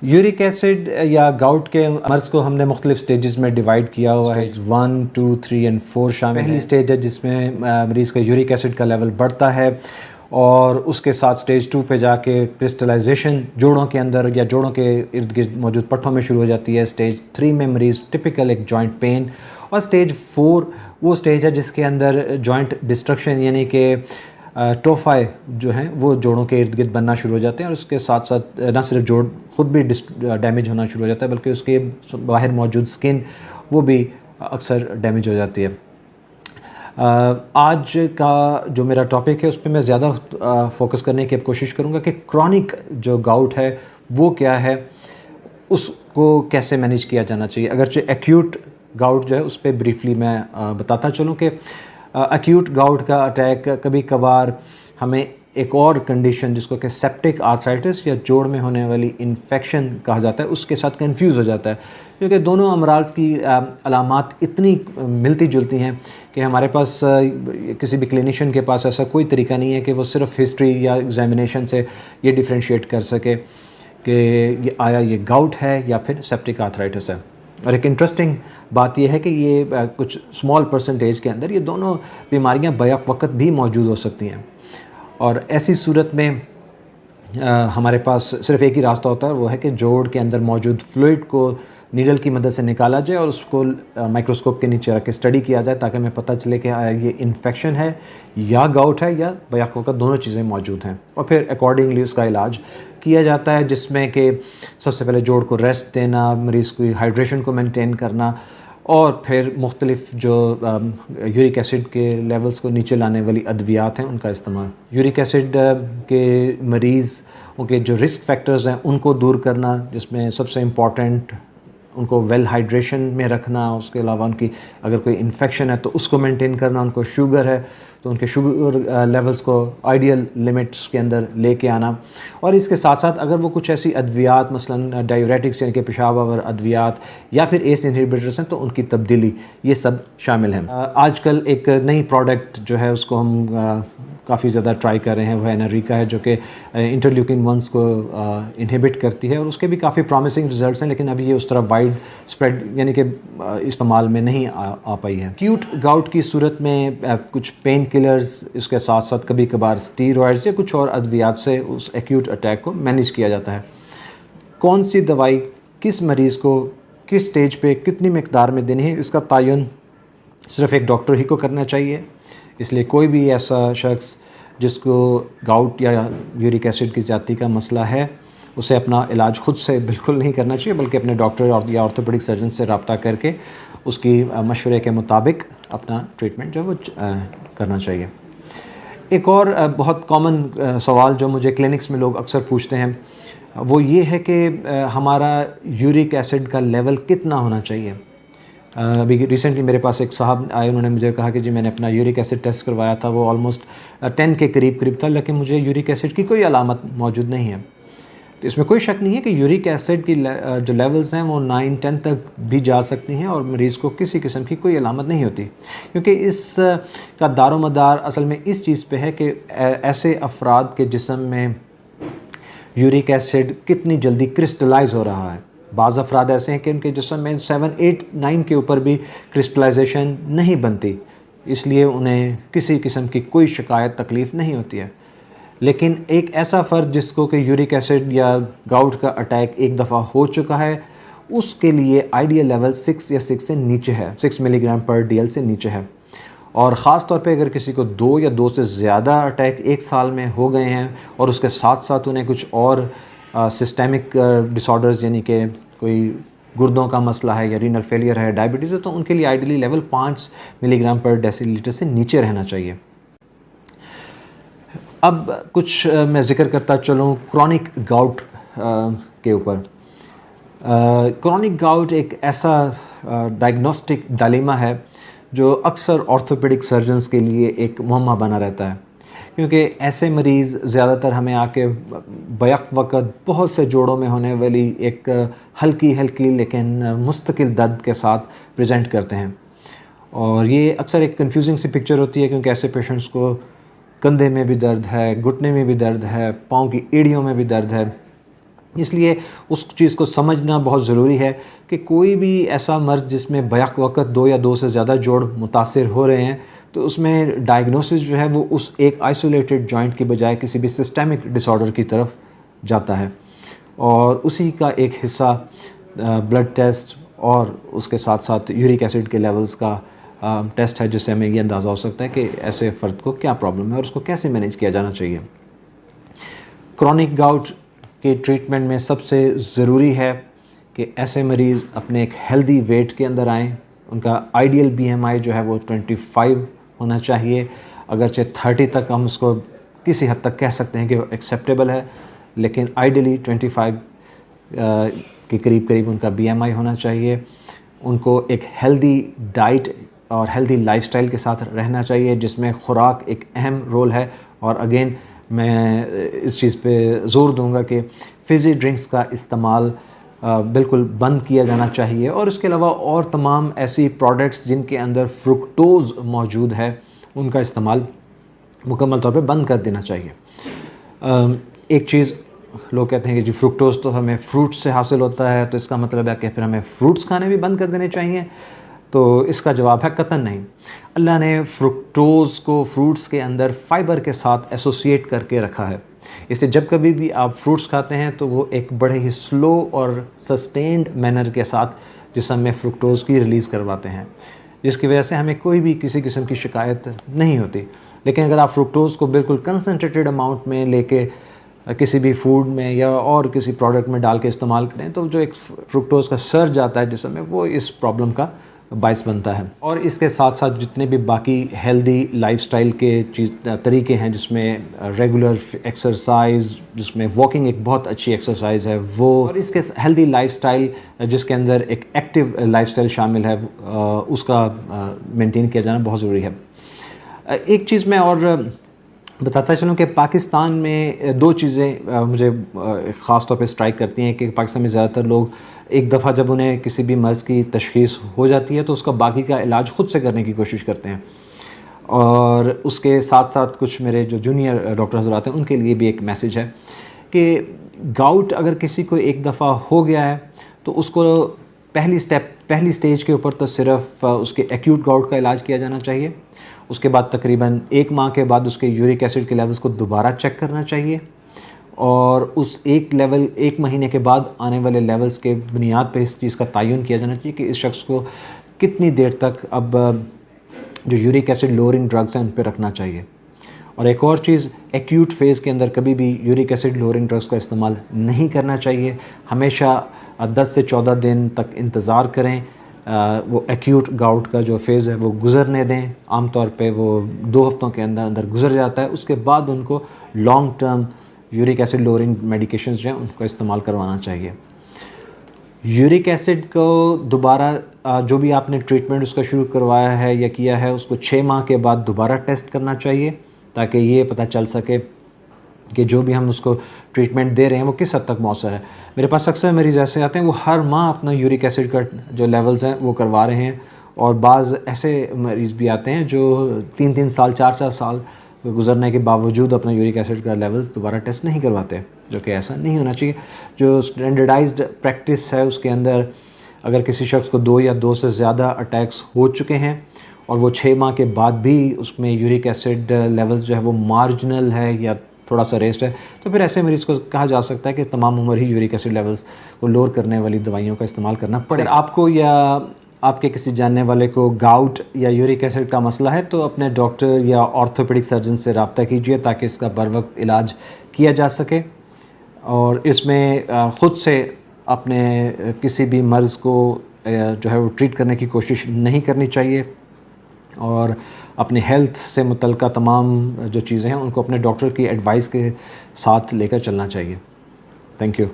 Uric acid या gout के मर्ज़ को हमने मुख्तलिफ स्टेजेस में डिवाइड किया हुआ है। 1, 2, 3 एंड 4 शामिल। पहली स्टेज है जिसमें मरीज़ का यूरिक एसिड का लेवल बढ़ता है और उसके साथ स्टेज 2 पे जाके क्रिस्टलाइजेशन जोड़ों के अंदर या जोड़ों के इर्द गिर्द मौजूद पट्टों में शुरू हो जाती है। स्टेज 3 में मरीज़ टिपिकल एक जॉइंट पेन, और स्टेज 4 वो स्टेज है जिसके अंदर जॉइंट डिस्ट्रक्शन यानी कि टोफाई जो हैं वो जोड़ों के इर्द गिर्द बनना शुरू हो जाते हैं, और उसके साथ साथ न सिर्फ जोड़ ख़ुद भी डैमेज होना शुरू हो जाता है बल्कि उसके बाहर मौजूद स्किन वो भी अक्सर डैमेज हो जाती है। आज का जो मेरा टॉपिक है उस पर मैं ज़्यादा फोकस करने की अब कोशिश करूँगा कि क्रॉनिक जो गाउट है वो क्या है, उसको कैसे मैनेज किया जाना चाहिए। अगरचे एक्यूट गाउट जो है उस पर ब्रीफली मैं बताता चलूँ कि एक्यूट गाउट का अटैक कभी कभार हमें एक और कंडीशन जिसको कि सेप्टिक आर्थराइटिस या जोड़ में होने वाली इन्फेक्शन कहा जाता है उसके साथ कंफ्यूज हो जाता है, क्योंकि दोनों अमराज की अलामात इतनी मिलती जुलती हैं कि हमारे पास किसी भी क्लिनिशियन के पास ऐसा कोई तरीका नहीं है कि वो सिर्फ हिस्ट्री या एग्जामिनेशन से ये डिफ्रेंशिएट कर सके कि ये आया ये गाउट है या फिर सेप्टिक आर्थराइटिस है। और एक इंटरेस्टिंग बात यह है कि ये कुछ स्मॉल परसेंटेज के अंदर ये दोनों बीमारियां बैक वक्त भी मौजूद हो सकती हैं, और ऐसी सूरत में हमारे पास सिर्फ एक ही रास्ता होता है, वो है कि जोड़ के अंदर मौजूद फ्लूइड को नीडल की मदद से निकाला जाए और उसको माइक्रोस्कोप के नीचे रख के स्टडी किया जाए ताकि हमें पता चले कि ये इन्फेक्शन है या गाउट है या बैक वक्त दोनों चीज़ें मौजूद हैं, और फिर अकॉर्डिंगली उसका इलाज किया जाता है, जिसमें कि सबसे पहले जोड़ को रेस्ट देना, मरीज़ की हाइड्रेशन को मेंटेन करना, और फिर मुख्तलिफ जो यूरिक एसिड के लेवल्स को नीचे लाने वाली अद्वियात हैं उनका इस्तेमाल। यूरिक एसिड के मरीज़ उनके जो रिस्क फैक्टर्स हैं उनको दूर करना, जिसमें सबसे इम्पॉर्टेंट उनको वेल हाइड्रेशन में रखना, उसके अलावा उनकी अगर कोई इन्फेक्शन है तो उसको मेंटेन करना, उनको शुगर है तो उनके शुगर लेवल्स को आइडियल लिमिट्स के अंदर लेके आना, और इसके साथ साथ अगर वो कुछ ऐसी अद्वियात मसलन डायूरेटिक्स यानी कि पेशाब आवर अद्वियात या फिर एस इनहिबिटर्स हैं तो उनकी तब्दीली, ये सब शामिल हैं। आजकल एक नई प्रोडक्ट जो है उसको हम काफ़ी ज़्यादा ट्राई कर रहे हैं, वह एनरिका है जो कि इंटरल्यूकिन 1 को इनहिबिट करती है, और उसके भी काफ़ी प्रॉमिसिंग रिजल्ट्स हैं, लेकिन अभी ये उस तरह वाइड स्प्रेड यानी कि इस्तेमाल में नहीं आ पाई है। एक्यूट गाउट की सूरत में कुछ पेन किलर्स, इसके साथ साथ कभी कभार स्टीरॉयड्स या कुछ और अद्वियात से उस एक्यूट अटैक को मैनेज किया जाता है। कौन सी दवाई किस मरीज़ को किस स्टेज पे कितनी मिकदार में देनी है, इसका तयन सिर्फ एक डॉक्टर ही को करना चाहिए, इसलिए कोई भी ऐसा शख्स जिसको गाउट या यूरिक एसिड की ज़्यादती का मसला है उसे अपना इलाज ख़ुद से बिल्कुल नहीं करना चाहिए, बल्कि अपने डॉक्टर या ऑर्थोपेडिक सर्जन से रब्ता करके उसकी मशवरे के मुताबिक अपना ट्रीटमेंट जो है वो करना चाहिए। एक और बहुत कॉमन सवाल जो मुझे क्लिनिक्स में लोग अक्सर पूछते हैं वो ये है कि हमारा यूरिक एसिड का लेवल कितना होना चाहिए। अभी रिसेंटली मेरे पास एक साहब आए, उन्होंने मुझे कहा कि जी मैंने अपना यूरिक एसिड टेस्ट करवाया था, वो ऑलमोस्ट 10 के करीब था, लेकिन मुझे यूरिक एसिड की कोई अलामत मौजूद नहीं है। तो इसमें कोई शक नहीं है कि यूरिक एसिड की जो लेवल्स हैं वो 9-10 तक भी जा सकती हैं और मरीज़ को किसी किस्म की कोई अलामत नहीं होती, क्योंकि इस का दारोमदार असल में इस चीज़ पे है कि ऐसे अफराद के जिस्म में यूरिक एसिड कितनी जल्दी क्रिस्टलाइज हो रहा है। बाज़ अफराद ऐसे हैं कि उनके जिस्म में 7, 8, 9 के ऊपर भी क्रिस्टलाइजेशन नहीं बनती, इसलिए उन्हें किसी किस्म की कोई शिकायत तकलीफ़ नहीं होती है। लेकिन एक ऐसा फ़र्द जिसको कि यूरिक एसिड या गाउट का अटैक एक दफ़ा हो चुका है, उसके लिए आइडियल लेवल 6 या 6 से नीचे है, 6 मिलीग्राम पर DL से नीचे है। और ख़ास तौर पे अगर किसी को 2 या 2 से ज़्यादा अटैक एक साल में हो गए हैं और उसके साथ साथ उन्हें कुछ और सिस्टेमिक डिसऑर्डर्स यानी कि कोई गुर्दों का मसला है या रीनल फेलियर है, डायबिटीज़ है, तो उनके लिए आइडियली लेवल 5 मिलीग्राम पर डेसीलीटर से नीचे रहना चाहिए। अब कुछ मैं ज़िक्र करता चलूँ क्रॉनिक गाउट के ऊपर। क्रॉनिक गाउट एक ऐसा डायग्नोस्टिक डायलेमा है जो अक्सर ऑर्थोपेडिक सर्जन्स के लिए एक मुअम्मा बना रहता है, क्योंकि ऐसे मरीज़ ज़्यादातर हमें आके बैक वक़्त बहुत से जोड़ों में होने वाली एक हल्की हल्की लेकिन मुस्तकिल दर्द के साथ प्रेजेंट करते हैं, और ये अक्सर एक कंफ्यूजिंग सी पिक्चर होती है, क्योंकि ऐसे पेशेंट्स को कंधे में भी दर्द है, घुटने में भी दर्द है, पाँव की एड़ियों में भी दर्द है, इसलिए उस चीज़ को समझना बहुत ज़रूरी है कि कोई भी ऐसा मर्ज़ जिसमें बैक वक़्त 2 या 2 से ज़्यादा जोड़ मुतासिर हो रहे हैं, तो उसमें डायग्नोसिस जो है वो उस एक आइसोलेटेड जॉइंट की बजाय किसी भी सिस्टेमिक डिसऑर्डर की तरफ जाता है, और उसी का एक हिस्सा ब्लड टेस्ट और उसके साथ साथ यूरिक एसिड के लेवल्स का टेस्ट है, जिससे हमें ये अंदाज़ा हो सकता है कि ऐसे फ़र्द को क्या प्रॉब्लम है और उसको कैसे मैनेज किया जाना चाहिए। क्रॉनिक गाउट के ट्रीटमेंट में सबसे ज़रूरी है कि ऐसे मरीज़ अपने एक हेल्दी वेट के अंदर आएँ। उनका आइडियल BMI जो है वो 25 होना चाहिए। अगरचे 30 तक हम उसको किसी हद तक कह सकते हैं कि वो एक्सेप्टेबल है, लेकिन आइडियली 25 के करीब करीब उनका BMI होना चाहिए। उनको एक हेल्दी डाइट और हेल्दी लाइफस्टाइल के साथ रहना चाहिए, जिसमें ख़ुराक एक अहम रोल है। और अगेन मैं इस चीज़ पे ज़ोर दूंगा कि फ़िज़ी ड्रिंक्स का इस्तेमाल बिल्कुल बंद किया जाना चाहिए, और इसके अलावा और तमाम ऐसी प्रोडक्ट्स जिनके अंदर फ्रुक्टोज़ मौजूद है उनका इस्तेमाल मुकम्मल तौर पे बंद कर देना चाहिए। एक चीज़ लोग कहते हैं कि जी फ्रुक्टोज़ तो हमें फ्रूट्स से हासिल होता है, तो इसका मतलब है कि फिर हमें फ्रूट्स खाने भी बंद कर देने चाहिए। तो इसका जवाब है कतई नहीं। अल्लाह ने फ्रुक्टोज़ को फ्रूट्स के अंदर फ़ाइबर के साथ एसोसिएट करके रखा है, इसलिए जब कभी भी आप फ्रूट्स खाते हैं तो वो एक बड़े ही स्लो और सस्टेन्ड मैनर के साथ जिस्म में फ्रुक्टोज़ की रिलीज़ करवाते हैं, जिसकी वजह से हमें कोई भी किसी किस्म की शिकायत नहीं होती। लेकिन अगर आप फ्रुक्टोज़ को बिल्कुल कंसनट्रेटेड अमाउंट में लेके किसी भी फूड में या और किसी प्रोडक्ट में डाल के इस्तेमाल करें, तो जो एक फ्रुक्टोज़ का सर्ज आता है जिस्म में, वो इस प्रॉब्लम का बाइस बनता है। और इसके साथ साथ जितने भी बाकी हेल्दी लाइफस्टाइल के तरीके हैं, जिसमें रेगुलर एक्सरसाइज, जिसमें वॉकिंग एक बहुत अच्छी एक्सरसाइज है वो, और इसके हेल्दी लाइफस्टाइल जिसके अंदर एक एक्टिव लाइफस्टाइल शामिल है, उसका मेंटेन किया जाना बहुत ज़रूरी है। एक चीज़ मैं और बताता चलूँ कि पाकिस्तान में दो चीज़ें मुझे ख़ास तौर पे स्ट्राइक करती हैं कि पाकिस्तान में ज़्यादातर लोग एक दफ़ा जब उन्हें किसी भी मर्ज़ की तशख़ीस हो जाती है तो उसका बाकी का इलाज ख़ुद से करने की कोशिश करते हैं, और उसके साथ साथ कुछ मेरे जो जूनियर डॉक्टर हज़रात हैं उनके लिए भी एक मैसेज है कि गाउट अगर किसी को एक दफ़ा हो गया है तो उसको पहली स्टेज के ऊपर तो सिर्फ उसके एक्यूट गाउट का इलाज किया जाना चाहिए। उसके बाद तकरीबन 1 माह के बाद उसके यूरिक एसिड के लेवल्स को दोबारा चेक करना चाहिए, और उस एक महीने के बाद आने वाले लेवल्स के बुनियाद पर इस चीज़ का तयन किया जाना चाहिए कि इस शख्स को कितनी देर तक अब जो यूरिक एसिड लोअरिंग ड्रग्स हैं उन पर रखना चाहिए। और एक और चीज़, एक्यूट फेज़ के अंदर कभी भी यूरिक एसिड लोअरिंग ड्रग्स का इस्तेमाल नहीं करना चाहिए। हमेशा 10 से 14 दिन तक इंतज़ार करें, वो एक्यूट गाउट का जो फेज़ है वो गुज़रने दें। आम तौर पे वो 2 हफ्तों के अंदर अंदर गुज़र जाता है। उसके बाद उनको long term uric acid lowering medications जो हैं उनको इस्तेमाल करवाना चाहिए। यूरिक एसिड को दोबारा जो भी आपने ट्रीटमेंट उसका शुरू करवाया है या किया है, उसको 6 माह के बाद दोबारा टेस्ट करना चाहिए, ताकि ये पता चल सके कि जो भी हम उसको ट्रीटमेंट दे रहे हैं वो किस हद तक मौसर है। मेरे पास अक्सर मरीज़ ऐसे आते हैं वो हर माह अपना यूरिक एसिड का जो लेवल्स हैं वो करवा रहे हैं, और बाज़ ऐसे मरीज़ भी आते हैं जो 3-3 साल 4-4 साल गुजरने के बावजूद अपना यूरिक एसिड का लेवल्स दोबारा टेस्ट नहीं करवाते, जो कि ऐसा नहीं होना चाहिए। जो स्टैंडर्डाइज्ड प्रैक्टिस है उसके अंदर अगर किसी शख्स को 2 या 2 से ज़्यादा अटैक्स हो चुके हैं और वो 6 माह के बाद भी उसमें यूरिक एसिड लेवल्स जो है वो मार्जिनल है या थोड़ा सा रेस्ट है, तो फिर ऐसे मरीज़ को कहा जा सकता है कि तमाम उम्र ही यूरिक एसिड लेवल्स को लोअर करने वाली दवाइयों का इस्तेमाल करना पड़ेगा। आपको या आपके किसी जानने वाले को गाउट या यूरिक एसिड का मसला है तो अपने डॉक्टर या ऑर्थोपेडिक सर्जन से रब्ता कीजिए ताकि इसका बर वक्त इलाज किया जा सके। और इसमें ख़ुद से अपने किसी भी मर्ज़ को जो है वो ट्रीट करने की कोशिश नहीं करनी चाहिए, और अपनी हेल्थ से मुतल्लिक़ तमाम जो चीज़ें हैं उनको अपने डॉक्टर की एडवाइस के साथ लेकर चलना चाहिए। Thank you.